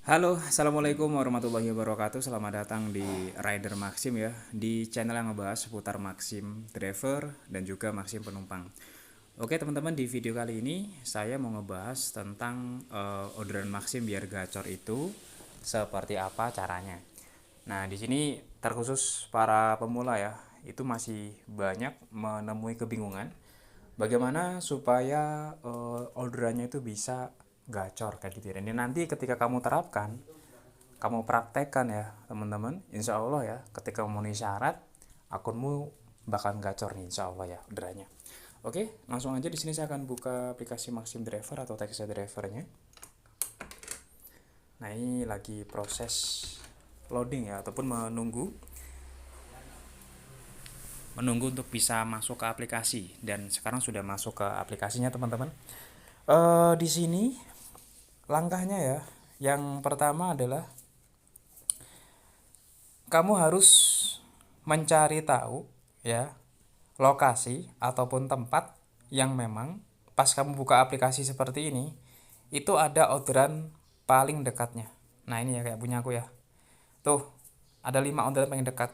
Halo, assalamualaikum warahmatullahi wabarakatuh. Selamat datang di Rider Maxim ya, di channel yang ngebahas seputar Maxim driver dan juga Maxim penumpang. Oke teman-teman, di video kali ini saya mau ngebahas tentang orderan Maxim biar gacor itu seperti apa caranya. Nah, di sini terkhusus para pemula ya, itu masih banyak menemui kebingungan bagaimana supaya orderannya itu bisa gacor kayak gitu ya. Dan nanti ketika kamu terapkan, kamu praktekkan ya teman-teman, insya Allah ya ketika memenuhi syarat akunmu bakal gacor nih insya Allah ya orderannya. Oke, langsung aja di sini saya akan buka aplikasi Maxim Driver atau Taxi Drivernya. Nah ini lagi proses loading ya ataupun menunggu untuk bisa masuk ke aplikasi, dan sekarang sudah masuk ke aplikasinya teman-teman. Di sini langkahnya ya, yang pertama adalah kamu harus mencari tahu ya lokasi ataupun tempat yang memang pas kamu buka aplikasi seperti ini itu ada orderan paling dekatnya. Nah ini ya kayak punya aku ya, tuh ada 5 orderan paling dekat.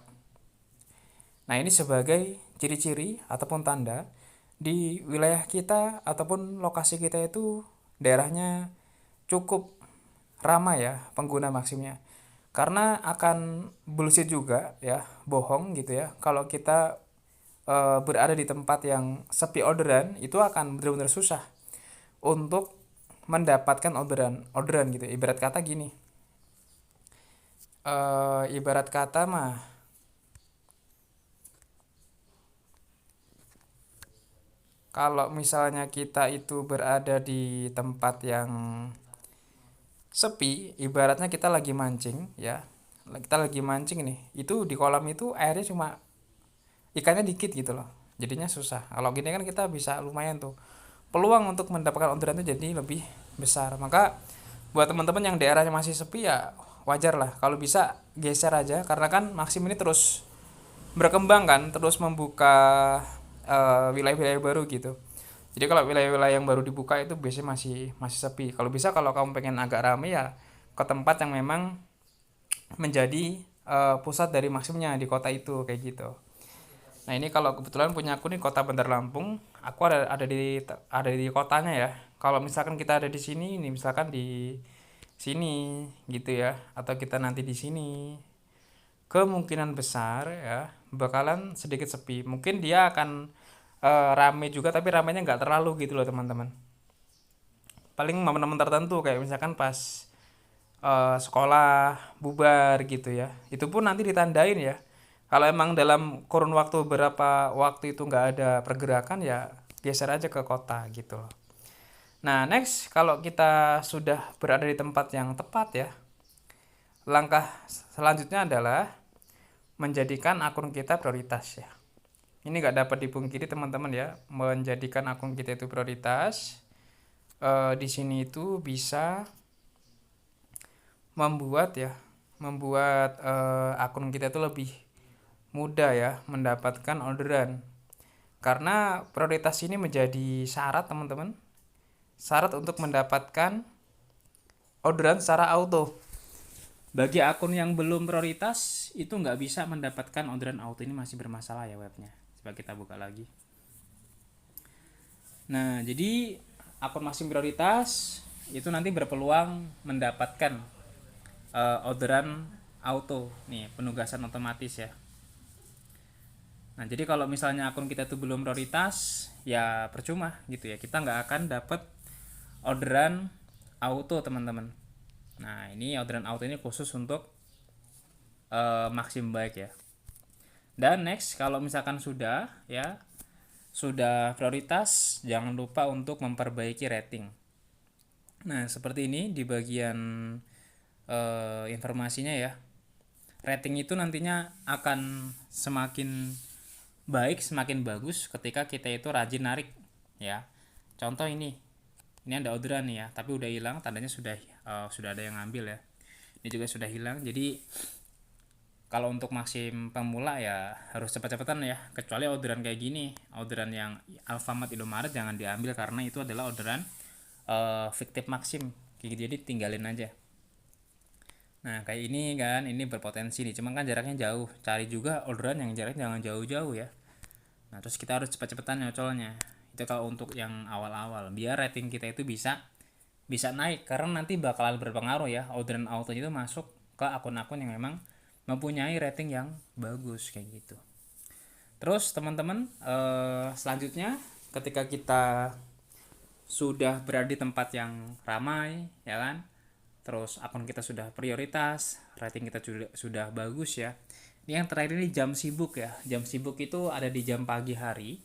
Nah ini sebagai ciri-ciri ataupun tanda di wilayah kita ataupun lokasi kita itu daerahnya cukup ramai ya pengguna Maximnya. Karena akan bullshit juga ya, bohong gitu ya. Kalau kita berada di tempat yang sepi orderan, itu akan benar-benar susah untuk mendapatkan orderan gitu. Ibarat kata gini. Ibarat kata mah kalau misalnya kita itu berada di tempat yang sepi, ibaratnya kita lagi mancing ya. Kita lagi mancing nih. Itu di kolam itu airnya cuma ikannya dikit gitu loh. Jadinya susah. Kalau gini kan kita bisa lumayan tuh. Peluang untuk mendapatkan orderan itu jadi lebih besar. Maka buat teman-teman yang daerahnya masih sepi ya wajar lah. Kalau bisa geser aja karena kan Maxim ini terus berkembang kan, terus membuka wilayah-wilayah baru gitu. Jadi kalau wilayah-wilayah yang baru dibuka itu biasanya masih masih sepi. Kalau bisa kalau kamu pengen agak rame ya ke tempat yang memang menjadi pusat dari Maximnya di kota itu kayak gitu. Nah ini kalau kebetulan punya aku nih kota Bandar Lampung, aku ada di kotanya ya. Kalau misalkan kita ada di sini, ini misalkan di sini gitu ya, atau kita nanti di sini, kemungkinan besar ya bakalan sedikit sepi. Mungkin dia akan rame juga, tapi ramenya nggak terlalu gitu loh teman-teman. Paling momen-momen tertentu kayak misalkan pas sekolah bubar gitu ya. Itu pun nanti ditandain ya. Kalau emang dalam kurun waktu berapa waktu itu nggak ada pergerakan ya geser aja ke kota gitu. Nah next kalau kita sudah berada di tempat yang tepat ya, langkah selanjutnya adalah menjadikan akun kita prioritas ya. Ini nggak dapat dipungkiri teman-teman ya, menjadikan akun kita itu prioritas. Di sini itu bisa membuat akun kita itu lebih mudah ya mendapatkan orderan, karena prioritas ini menjadi syarat teman-teman, syarat untuk mendapatkan orderan secara auto. Bagi akun yang belum prioritas itu nggak bisa mendapatkan orderan auto. Ini masih bermasalah ya webnya. Coba kita buka lagi. Nah jadi akun masih prioritas itu nanti berpeluang mendapatkan orderan auto nih, penugasan otomatis ya. Nah jadi kalau misalnya akun kita itu belum prioritas ya percuma gitu ya, kita nggak akan dapat orderan auto teman-teman. Nah ini orderan auto ini khusus untuk Maxim Bike ya. Dan next kalau misalkan sudah ya sudah prioritas, jangan lupa untuk memperbaiki rating. Nah seperti ini di bagian informasinya ya. Rating itu nantinya akan semakin baik, semakin bagus ketika kita itu rajin narik ya. Contoh ini ada orderan nih ya, tapi udah hilang, tandanya sudah ada yang ngambil ya. Ini juga sudah hilang. Jadi kalau untuk Maxim pemula ya harus cepat-cepatan ya, kecuali orderan kayak gini, orderan yang Alfamart, Indomaret jangan diambil karena itu adalah orderan fiktif Maxim. Jadi tinggalin aja. Nah kayak ini kan, ini berpotensi nih, cuman kan jaraknya jauh, cari juga orderan yang jaraknya jangan jauh-jauh ya. Nah terus kita harus cepet-cepetan nyocolnya, itu kalau untuk yang awal-awal, biar rating kita itu bisa bisa naik, karena nanti bakalan berpengaruh ya, orderan auto itu masuk ke akun-akun yang memang mempunyai rating yang bagus kayak gitu. Terus teman-teman, selanjutnya ketika kita sudah berada di tempat yang ramai ya kan, terus akun kita sudah prioritas, rating kita sudah bagus ya. Ini yang terakhir ini jam sibuk ya. Jam sibuk itu ada di jam pagi hari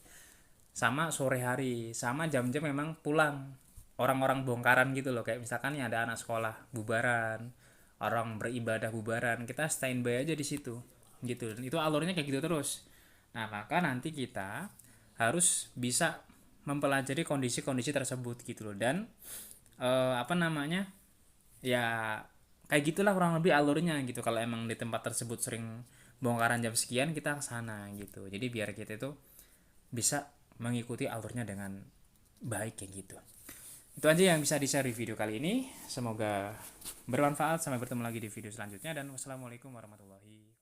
sama sore hari, sama jam-jam memang pulang orang-orang bongkaran gitu loh, kayak misalkan nih ada anak sekolah bubaran, orang beribadah bubaran, kita standby aja di situ gitu. Dan itu alurnya kayak gitu terus. Nah maka nanti kita harus bisa mempelajari kondisi-kondisi tersebut gitu loh. Dan apa namanya, ya kayak gitulah kurang lebih alurnya gitu. Kalau emang di tempat tersebut sering bongkaran jam sekian, kita ke sana gitu. Jadi biar kita itu bisa mengikuti alurnya dengan baik kayak gitu. Itu aja yang bisa di-share di video kali ini. Semoga bermanfaat. Sampai bertemu lagi di video selanjutnya, dan wassalamualaikum warahmatullahi wabarakatuh.